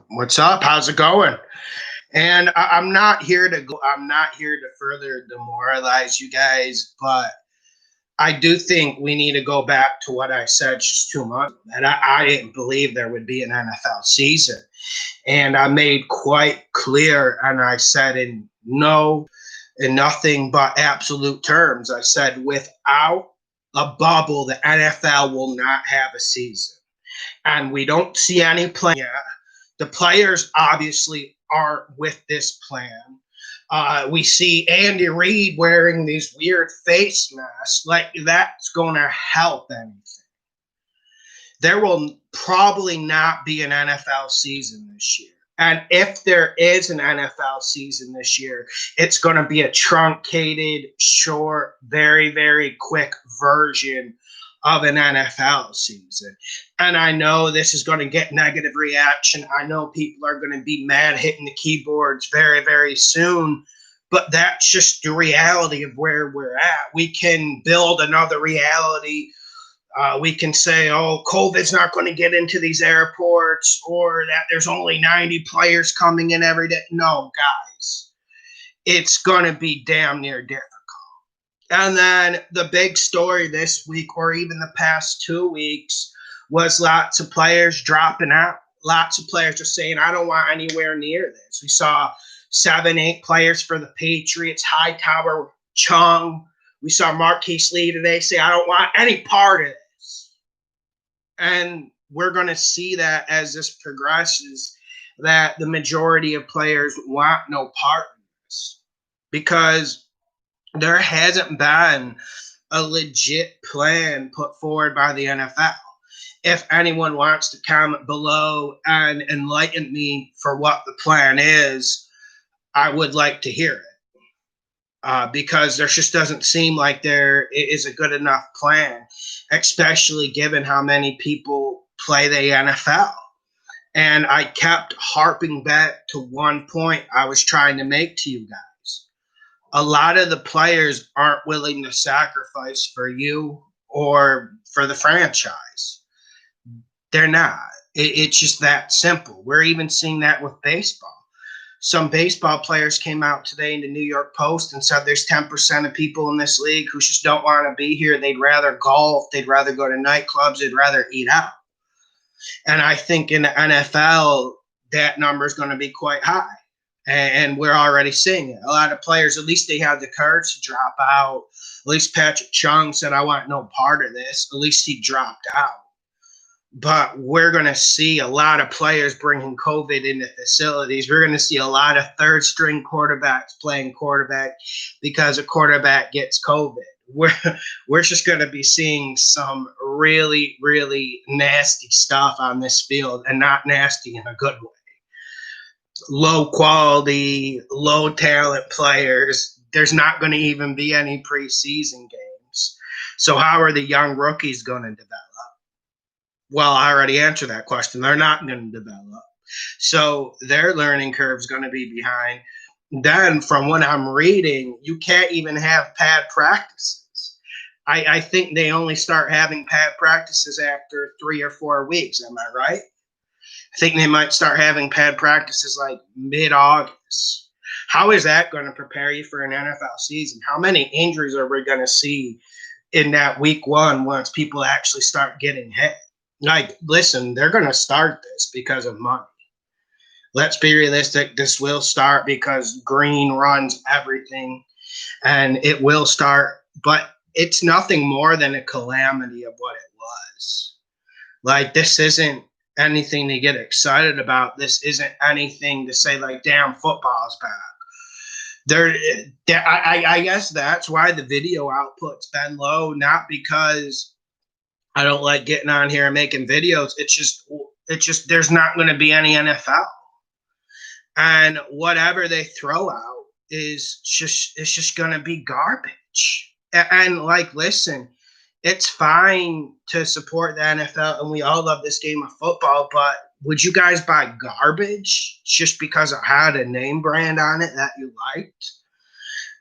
What's up? How's it going? And I'm not here to go. I'm not here to further demoralize you guys, but I do think we need to go back to what I said just 2 months ago. And I didn't believe there would be an NFL season, and I made quite clear, and I said in nothing but absolute terms. I said without a bubble, the NFL will not have a season, and we don't see any plan yet. The players obviously aren't with this plan. We see Andy Reid wearing these weird face masks. Like, that's going to help anything. There will probably not be an NFL season this year. And if there is an NFL season this year, it's going to be a truncated, short, very, very quick version of an NFL season. And I know this is going to get negative reaction. I know people are going to be mad hitting the keyboards very, very soon. But that's just the reality of where we're at. We can build another reality. We can say, oh, COVID's not going to get into these airports, or that there's only 90 players coming in every day. No, guys, it's going to be damn near difficult. And then the big story this week, or even the past 2 weeks, was lots of players dropping out. Lots of players just saying, I don't want anywhere near this. We saw 7, 8 players for the Patriots, Hightower, Chung. We saw Marquise Lee today say, I don't want any part of this. And we're going to see that as this progresses, that the majority of players want no part in this, because there hasn't been a legit plan put forward by the NFL. If anyone wants to comment below and enlighten me for what the plan is, I would like to hear it. Because there just doesn't seem like there is a good enough plan, especially given how many people play the NFL. And I kept harping back to one point I was trying to make to you guys. A lot of the players aren't willing to sacrifice for you or for the franchise. They're not. It's just that simple. We're even seeing that with baseball. Some baseball players came out today in the New York Post and said there's 10% of people in this league who just don't want to be here. They'd rather golf. They'd rather go to nightclubs. They'd rather eat out. And I think in the NFL, that number is going to be quite high. And we're already seeing it. A lot of players, at least they have the courage to drop out. At least Patrick Chung said, I want no part of this. At least he dropped out. But we're going to see a lot of players bringing COVID into facilities. We're going to see a lot of third-string quarterbacks playing quarterback because a quarterback gets COVID. We're just going to be seeing some really, really nasty stuff on this field, and not nasty in a good way. Low quality, low talent players. There's not going to even be any preseason games. So how are the young rookies going to develop? Well, I already answered that question. They're not going to develop. So their learning curve is going to be behind. Then, from what I'm reading, you can't even have pad practices. I think they only start having pad practices after 3 or 4 weeks. Am I right? I think they might start having pad practices like mid-August. How is that going to prepare you for an NFL season? How many injuries are we going to see in that week 1 once people actually start getting hit? Like, listen, they're going to start this because of money. Let's be realistic. This will start because Green runs everything, and it will start. But it's nothing more than a calamity of what it was. Like, this isn't anything to get excited about. This isn't anything to say, like, damn, football's back. I guess that's why the video output's been low, not because I don't like getting on here and making videos. It's just there's not going to be any NFL, and whatever they throw out is just going to be garbage. And like, listen, it's fine to support the NFL, and we all love this game of football. But would you guys buy garbage just because it had a name brand on it that you liked?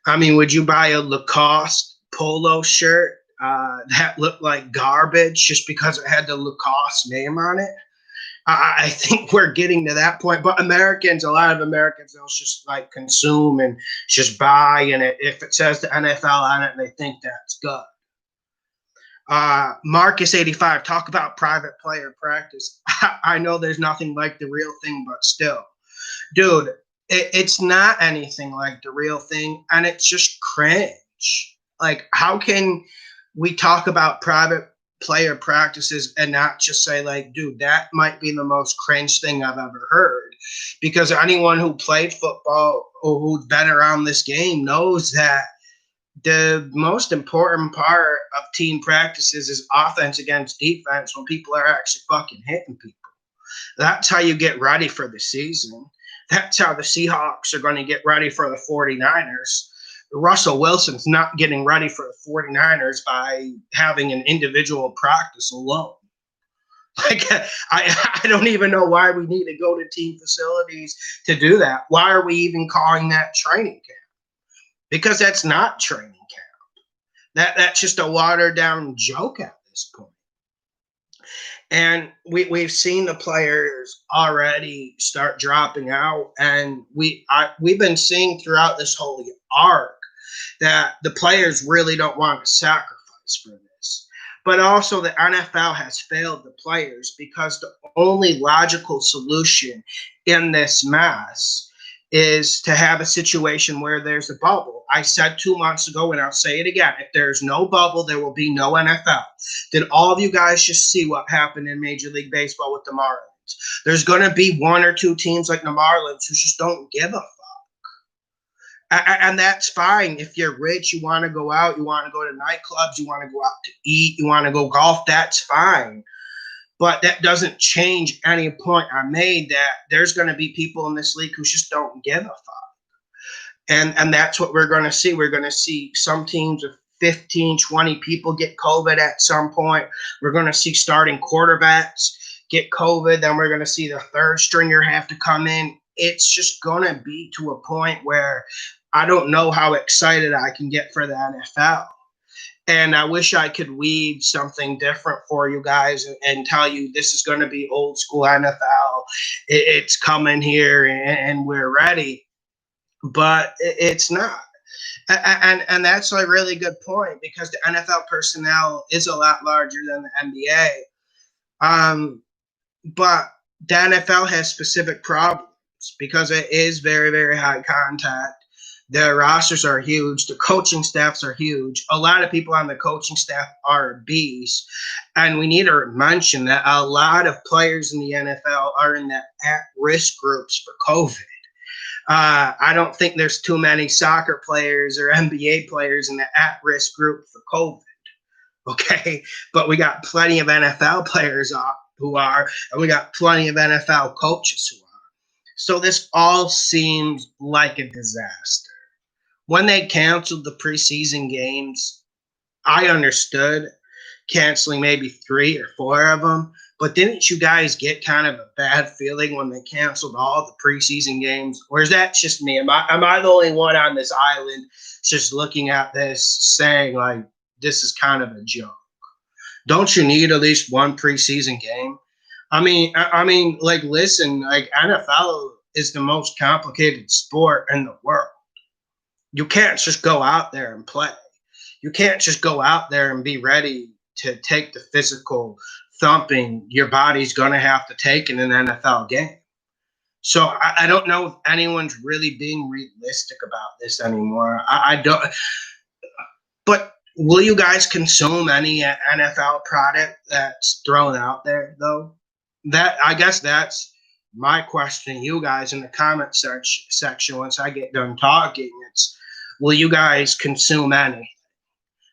I mean, would you buy a Lacoste polo shirt that looked like garbage just because it had the Lacoste name on it? I think we're getting to that point. But Americans, a lot of Americans, they'll just like consume and just buy, and if it says the NFL on it, they think that's good. Marcus85, talk about private player practice. I know there's nothing like the real thing, but still, dude, it's not anything like the real thing, and it's just cringe. Like, how can we talk about private player practices and not just say, like, dude, that might be the most cringe thing I've ever heard? Because anyone who played football or who's been around this game knows that the most important part of team practices is offense against defense when people are actually fucking hitting people. That's how you get ready for the season. That's how the Seahawks are going to get ready for the 49ers. Russell Wilson's not getting ready for the 49ers by having an individual practice alone. Like, I don't even know why we need to go to team facilities to do that. Why are we even calling that training camp? Because that's not training camp. That's just a watered down joke at this point. And we've seen the players already start dropping out, and we've been seeing throughout this whole arc that the players really don't want to sacrifice for this. But also the NFL has failed the players, because the only logical solution in this mess is to have a situation where there's a bubble. I said 2 months ago, and I'll say it again, if there's no bubble, there will be no NFL. Did all of you guys just see what happened in Major League Baseball with the Marlins? There's going to be one or two teams like the Marlins who just don't give a fuck. And that's fine. If you're rich, you want to go out, you want to go to nightclubs, you want to go out to eat, you want to go golf, that's fine. But that doesn't change any point I made that there's going to be people in this league who just don't give a fuck. And that's what we're going to see. We're going to see some teams of 15, 20 people get COVID at some point. We're going to see starting quarterbacks get COVID. Then we're going to see the third stringer have to come in. It's just going to be to a point where I don't know how excited I can get for the NFL. And I wish I could weave something different for you guys and tell you this is going to be old school NFL. It's coming here and we're ready. But it's not. And that's a really good point, because the NFL personnel is a lot larger than the NBA. But the NFL has specific problems because it is very, very high contact. The rosters are huge. The coaching staffs are huge. A lot of people on the coaching staff are beasts. And we need to mention that a lot of players in the NFL are in the at-risk groups for COVID. I don't think there's too many soccer players or NBA players in the at-risk group for COVID. Okay, but we got plenty of NFL players who are, and we got plenty of NFL coaches who are. So this all seems like a disaster. When they canceled the preseason games, I understood canceling maybe 3 or 4 of them. But didn't you guys get kind of a bad feeling when they canceled all the preseason games? Or is that just me? Am I the only one on this island just looking at this saying, like, this is kind of a joke? Don't you need at least one preseason game? I mean, like, listen, like, NFL is the most complicated sport in the world. You can't just go out there and play. You can't just go out there and be ready to take the physical thumping your body's going to have to take in an NFL game. So I don't know if anyone's really being realistic about this anymore. I don't. But will you guys consume any NFL product that's thrown out there, though? I guess that's my question to you guys in the comment section once I get done talking. It's, will you guys consume any?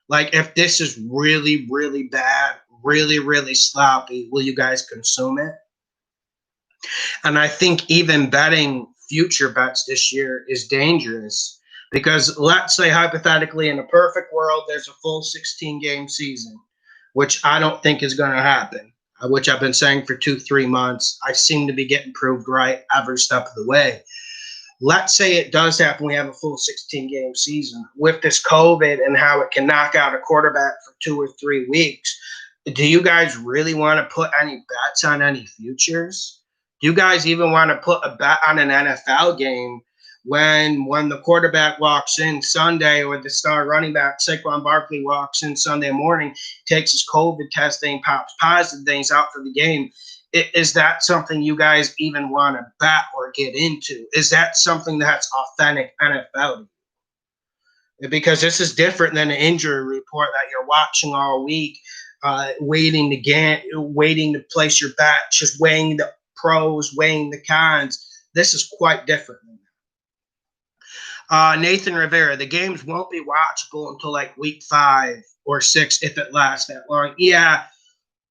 Like, if this is really, really bad, really, really sloppy, will you guys consume it? And I think even betting future bets this year is dangerous, because let's say hypothetically in a perfect world, there's a full 16-game season, which I don't think is going to happen, which I've been saying for 2-3 months. I seem to be getting proved right every step of the way. Let's say it does happen. We have a full 16-game season with this COVID and how it can knock out a quarterback for 2 or 3 weeks. Do you guys really want to put any bets on any futures? Do you guys even want to put a bet on an NFL game when the quarterback walks in Sunday, or the star running back Saquon Barkley walks in Sunday morning, takes his COVID testing, pops positive, things out for the game? Is that something you guys even want to bet or get into? Is that something that's authentic NFL? Because this is different than an injury report that you're watching all week, waiting to place your bet, just weighing the pros, weighing the cons. This is quite different. Nathan Rivera, the games won't be watchable until like week 5 or 6 if it lasts that long. Yeah,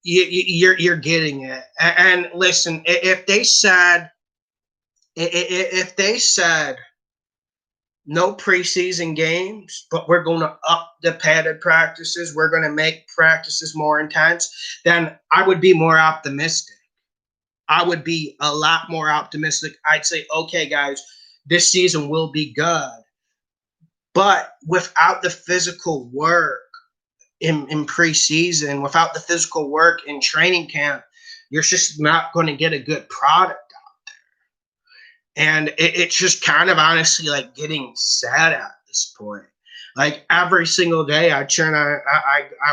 you're getting it. And listen, if they said no preseason games, but we're going to up the padded practices, we're going to make practices more intense, then I would be more optimistic. I would be a lot more optimistic. I'd say, okay, guys, this season will be good. But without the physical work in preseason, without the physical work in training camp, you're just not going to get a good product. And it's just kind of honestly like getting sad at this point. Like every single day, I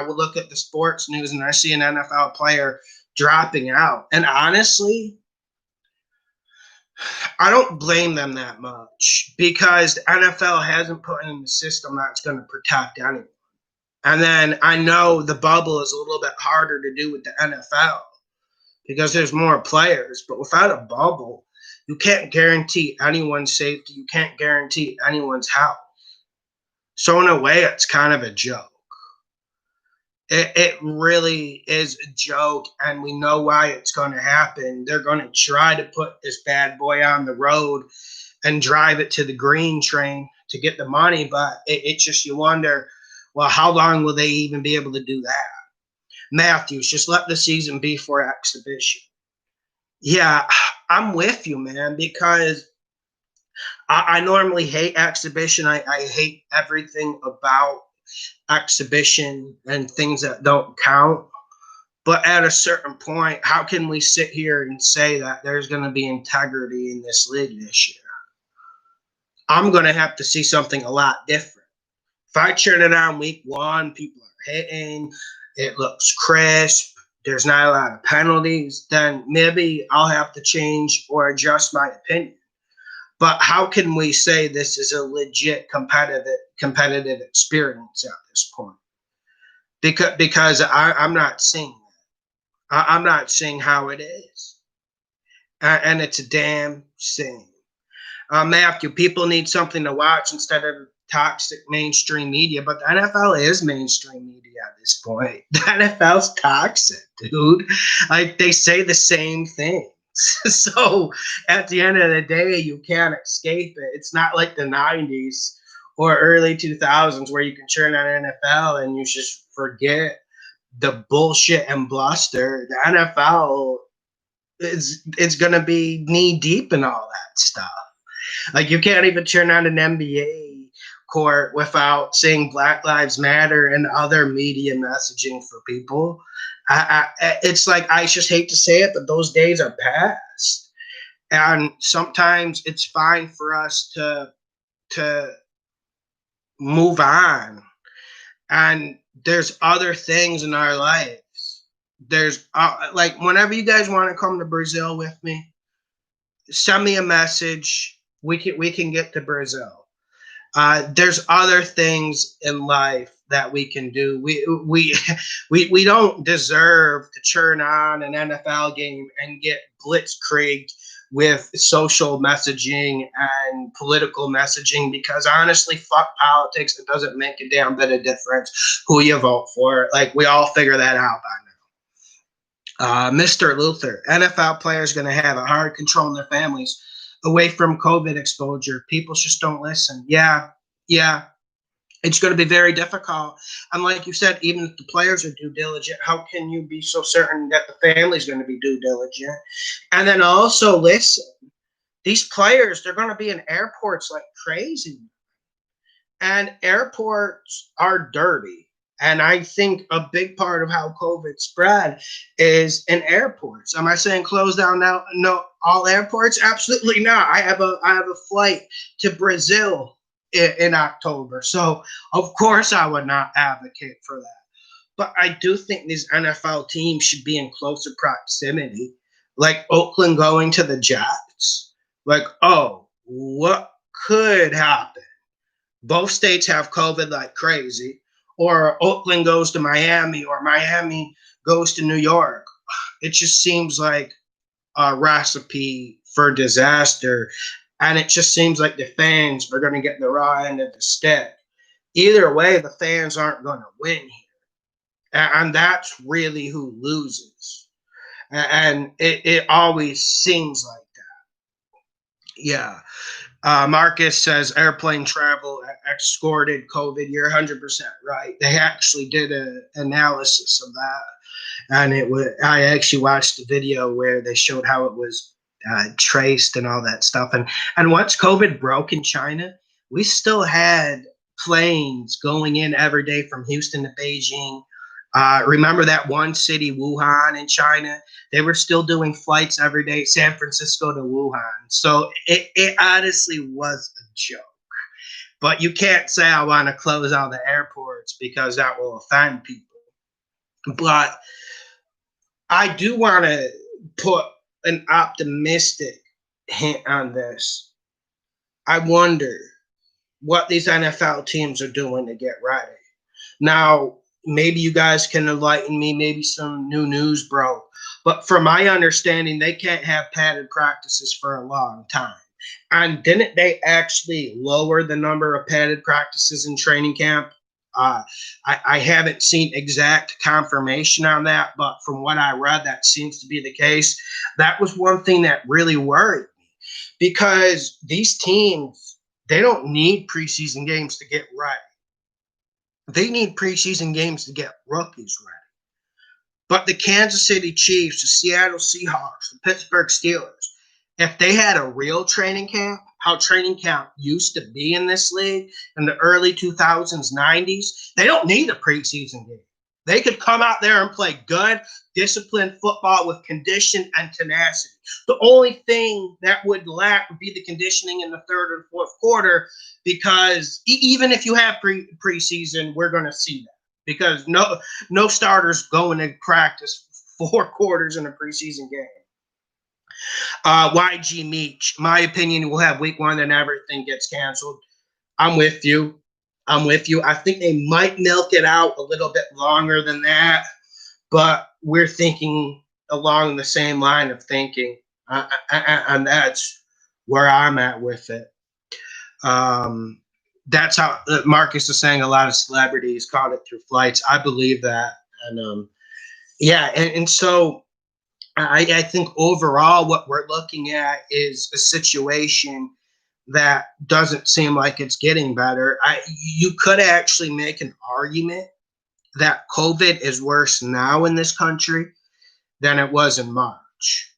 will look at the sports news and I see an NFL player dropping out. And honestly, I don't blame them that much, because the NFL hasn't put in the system that's going to protect anyone. And then I know the bubble is a little bit harder to do with the NFL because there's more players, but without a bubble, you can't guarantee anyone's safety. You can't guarantee anyone's health. So in a way, it's kind of a joke. It really is a joke, and we know why it's going to happen. They're going to try to put this bad boy on the road and drive it to the green train to get the money, but it's just, you wonder, well, how long will they even be able to do that? Matthews, just let the season be for exhibition. Yeah, I'm with you, man, because I normally hate exhibition. I hate everything about exhibition and things that don't count. But at a certain point, how can we sit here and say that there's going to be integrity in this league this year? I'm going to have to see something a lot different. If I turn it on week 1, people are hitting, it looks crisp, there's not a lot of penalties, then maybe I'll have to change or adjust my opinion. But how can we say this is a legit competitive experience at this point? Because I'm not seeing that. I'm not seeing how it is, and it's a damn shame. Matthew, people need something to watch instead of toxic mainstream media, but the NFL is mainstream media at this point. The NFL's toxic, dude. Like, they say the same thing. So at the end of the day, you can't escape it. It's not like the 90s or early 2000s where you can turn on NFL and you just forget the bullshit and bluster. The NFL is going to be knee deep in all that stuff. Like, you can't even turn on an NBA court without seeing Black Lives Matter and other media messaging for people. It's like, I just hate to say it, but those days are past. And sometimes it's fine for us to move on. And there's other things in our lives. There's like, whenever you guys want to come to Brazil with me, send me a message. We can get to Brazil. There's other things in life that we can do. We don't deserve to turn on an NFL game and get blitzkrieged with social messaging and political messaging, because honestly, fuck politics. It doesn't make a damn bit of difference who you vote for. Like, we all figure that out by now. Mr. Luther, NFL players going to have a hard controlling their families away from COVID exposure. People just don't listen. Yeah. It's going to be very difficult. And like you said, even if the players are due diligent, how can you be so certain that the family's going to be due diligent? And then also, listen, these players, they're going to be in airports like crazy. And airports are dirty. And I think a big part of how COVID spread is in airports. Am I saying close down now? No, all airports? Absolutely not. I have a flight to Brazil in October, so of course I would not advocate for that. But I do think these NFL teams should be in closer proximity, like Oakland going to the Jets. Like, oh, what could happen? Both states have COVID like crazy, or Oakland goes to Miami, or Miami goes to New York. It just seems like a recipe for disaster. And it just seems like the fans are going to get the raw end of the stick. Either way, the fans aren't going to win here. And that's really who loses. And it always seems like that. Yeah. Marcus says airplane travel escorted COVID. You're 100% right. They actually did an analysis of that, and it was. I actually watched the video where they showed how it was traced and all that stuff. And once COVID broke in China, we still had planes going in every day from Houston to Beijing. Remember that one city, Wuhan, in China? They were still doing flights every day, San Francisco to Wuhan. So it honestly was a joke. But you can't say I want to close all the airports because that will offend people. But I do want to put an optimistic hint on this. I wonder what these NFL teams are doing to get ready. Now, maybe you guys can enlighten me, maybe some new news, bro. But from my understanding, they can't have padded practices for a long time. And didn't they actually lower the number of padded practices in training camp? Uh, I haven't seen exact confirmation on that, but from what I read, that seems to be the case. That was one thing that really worried me because these teams, they don't need preseason games to get right. They need preseason games to get rookies ready. But the Kansas City Chiefs, the Seattle Seahawks, the Pittsburgh Steelers, if they had a real training camp, how training camp used to be in this league in the early 2000s, 90s, they don't need a preseason game. They could come out there and play good, disciplined football with condition and tenacity. The only thing that would lack would be the conditioning in the third and fourth quarter, because even if you have preseason, we're going to see that because no starters going to practice 4 quarters in a preseason game. YG Meach, my opinion, we'll have week one and everything gets canceled. I'm with you. I'm with you. I think they might milk it out a little bit longer than that, but we're thinking along the same line of thinking, and that's where I'm at with it. That's how Marcus is saying a lot of celebrities caught it through flights. I believe that, and yeah, and so I think overall what we're looking at is a situation that doesn't seem like it's getting better. You could actually make an argument that COVID is worse now in this country than it was in March.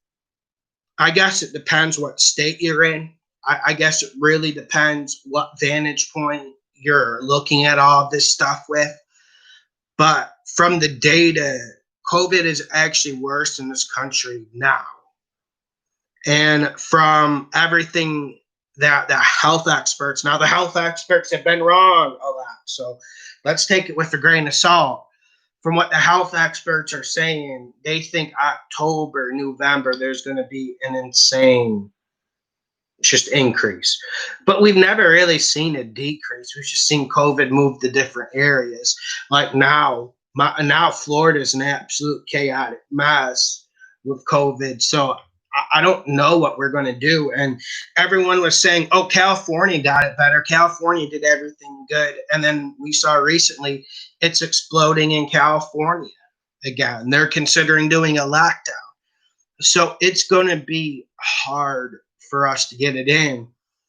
I guess it depends what state you're in. I guess it really depends what vantage point you're looking at all this stuff with. But from the data, COVID is actually worse in this country now. And from everything that the health experts, now the health experts have been wrong a lot. So let's take it with a grain of salt. From what the health experts are saying, they think October, November, there's going to be an insane just increase. But we've never really seen a decrease. We've just seen COVID move to different areas. Like now Florida is an absolute chaotic mess with COVID. So I don't know what we're going to do. And everyone was saying, oh, California got it better. California did everything good. And then we saw recently it's exploding in California again. They're considering doing a lockdown. So it's going to be hard for us to get it in.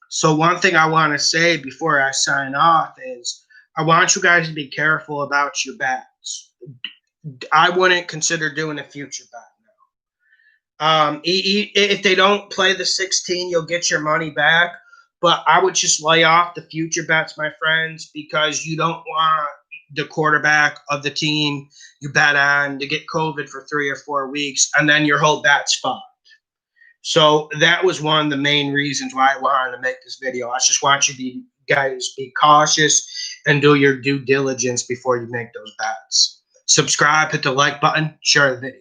So one thing I want to say before I sign off is I want you guys to be careful about your bets. I wouldn't consider doing a future bet now. If they don't play the 16, you'll get your money back. But I would just lay off the future bets, my friends, because you don't want the quarterback of the team you bet on to get COVID for 3 or 4 weeks, and then your whole bet's fucked. So that was one of the main reasons why I wanted to make this video. I just want you to guys be cautious and do your due diligence before you make those bets. Subscribe, hit the like button, share the video.